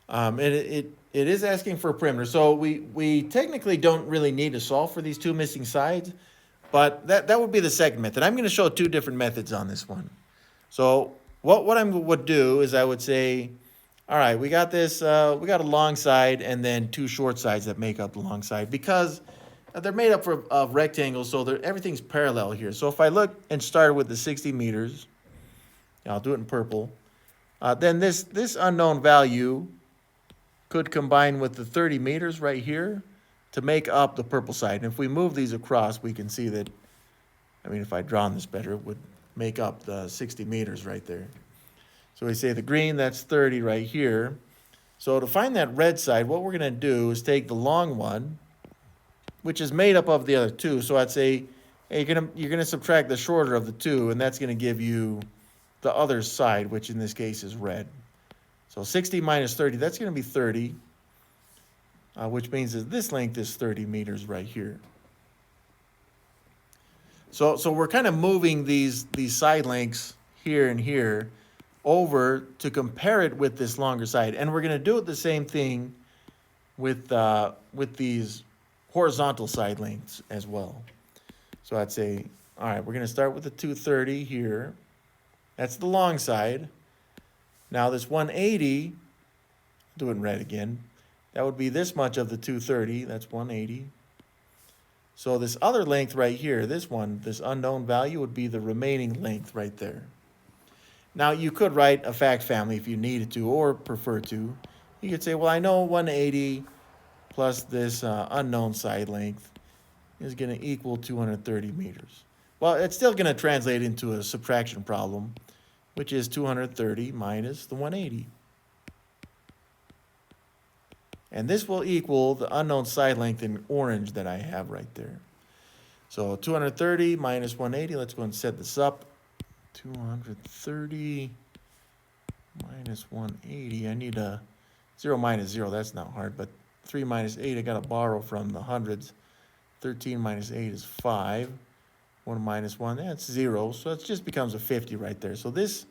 And it is asking for a perimeter. So we technically don't really need to solve for these two missing sides, but that would be the second method. I'm going to show two different methods on this one. So what I would do is I would say, all right, we got this, we got a long side and then two short sides that make up the long side because they're made up of rectangles, so everything's parallel here. So if I look and start with the 60 meters, I'll do it in purple, then this unknown value could combine with the 30 meters right here to make up the purple side. And if we move these across, we can see that, I mean, if I drawn this better, it would make up the 60 meters right there. So we say the green, that's 30 right here. So to find that red side, what we're going to do is take the long one, which is made up of the other two. So I'd say, hey, you're gonna subtract the shorter of the two, and that's going to give you the other side, which in this case is red. So 60 minus 30, that's going to be 30, which means that this length is 30 meters right here. So we're kind of moving these side lengths here and here over to compare it with this longer side. And we're going to do it the same thing with these horizontal side lengths as well. So I'd say, all right, we're going to start with the 230 here. That's the long side. Now this 180, do it in red again. That would be this much of the 230. That's 180. So this other length right here, this one, this unknown value would be the remaining length right there. Now you could write a fact family if you needed to or prefer to. You could say, well, I know 180 plus this unknown side length is going to equal 230 meters. Well, it's still going to translate into a subtraction problem, which is 230 minus the 180. And this will equal the unknown side length in orange that I have right there. So 230 minus 180, let's go and set this up. 230 minus 180, I need a 0 minus 0, that's not hard, but 3 minus 8, I got to borrow from the hundreds. 13 minus 8 is 5. 1 minus 1, that's 0, so it just becomes a 50 right there. So this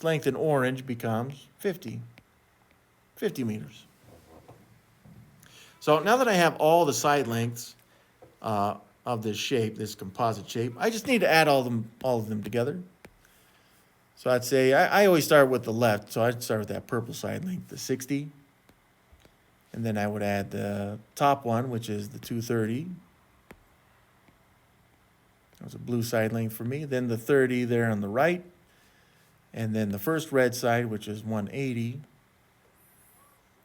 length in orange becomes 50 meters. So now that I have all the side lengths of this shape, this composite shape, I just need to add all of them together. So I'd say, I always start with the left, so I'd start with that purple side length, the 60. And then I would add the top one, which is the 230. That was a blue side length for me. Then the 30 there on the right. And then the first red side, which is 180.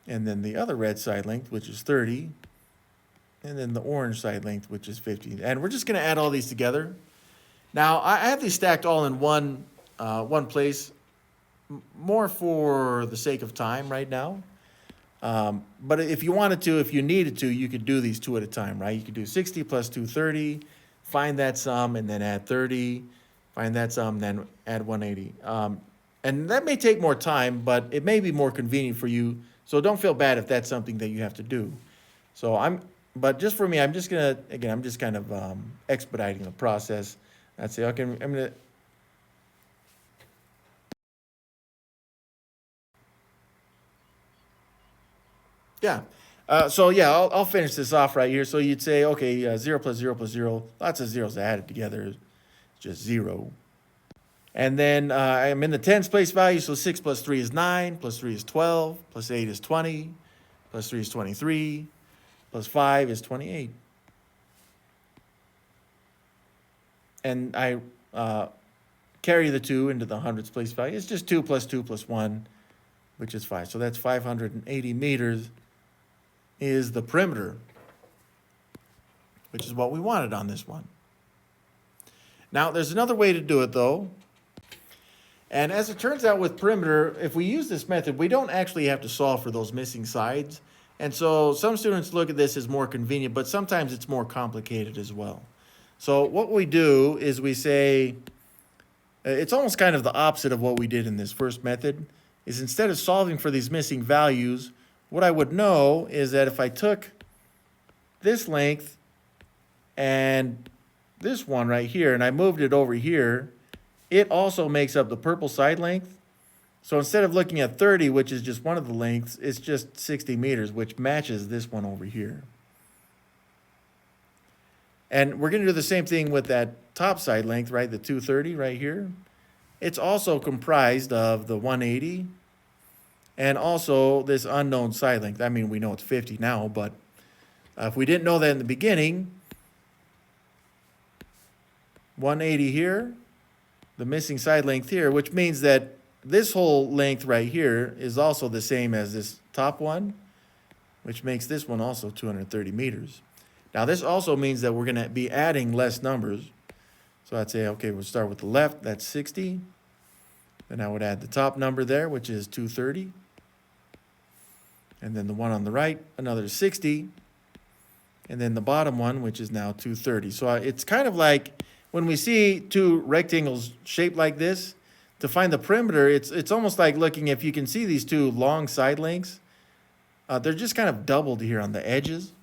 And then the other red side length, which is 30. And then the orange side length, which is 50. And we're just going to add all these together. Now, I have these stacked all in one place, more for the sake of time right now. But if you wanted to, if you needed to, you could do these two at a time, right? You could do 60 plus 230, find that sum, and then add 30, find that sum, then add 180. And that may take more time, but it may be more convenient for you. So don't feel bad if that's something that you have to do. But just for me, I'm just gonna, again, I'm just kind of expediting the process. I'd say, okay, I'm gonna, yeah. So yeah, I'll finish this off right here. So you'd say, okay, 0 plus 0 plus 0, lots of zeros added together, is just 0. And then I'm in the tens place value, so 6 plus 3 is 9, plus 3 is 12, plus 8 is 20, plus 3 is 23, plus 5 is 28. And I carry the 2 into the hundreds place value. It's just 2 plus 2 plus 1, which is 5. So that's 580 meters is the perimeter, which is what we wanted on this one. Now, there's another way to do it, though. And as it turns out with perimeter, if we use this method, we don't actually have to solve for those missing sides. And so some students look at this as more convenient, but sometimes it's more complicated as well. So what we do is we say, it's almost kind of the opposite of what we did in this first method, is instead of solving for these missing values, what I would know is that if I took this length and this one right here, and I moved it over here, it also makes up the purple side length. So instead of looking at 30, which is just one of the lengths, it's just 60 meters, which matches this one over here. And we're going to do the same thing with that top side length, right? The 230 right here. It's also comprised of the 180 and also this unknown side length. I mean, we know it's 50 now, but if we didn't know that in the beginning, 180 here, the missing side length here, which means that this whole length right here is also the same as this top one, which makes this one also 230 meters. Now, this also means that we're going to be adding less numbers. So I'd say, okay, we'll start with the left, that's 60. Then I would add the top number there, which is 230. And then the one on the right, another 60. And then the bottom one, which is now 230. So it's kind of like when we see two rectangles shaped like this, to find the perimeter, it's almost like looking, if you can see these two long side lengths, they're just kind of doubled here on the edges.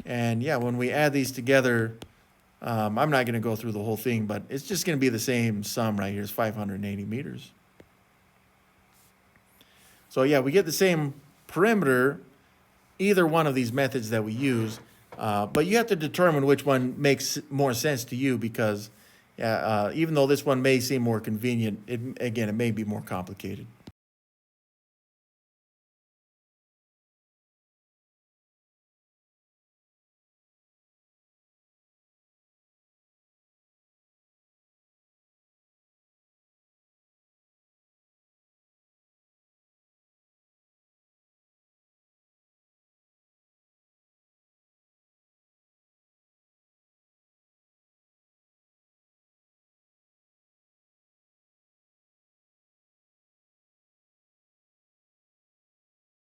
And yeah, when we add these together, I'm not going to go through the whole thing, but it's just going to be the same sum right here. It's 580 meters. So yeah, we get the same perimeter, either one of these methods that we use, but you have to determine which one makes more sense to you, because even though this one may seem more convenient, it may be more complicated.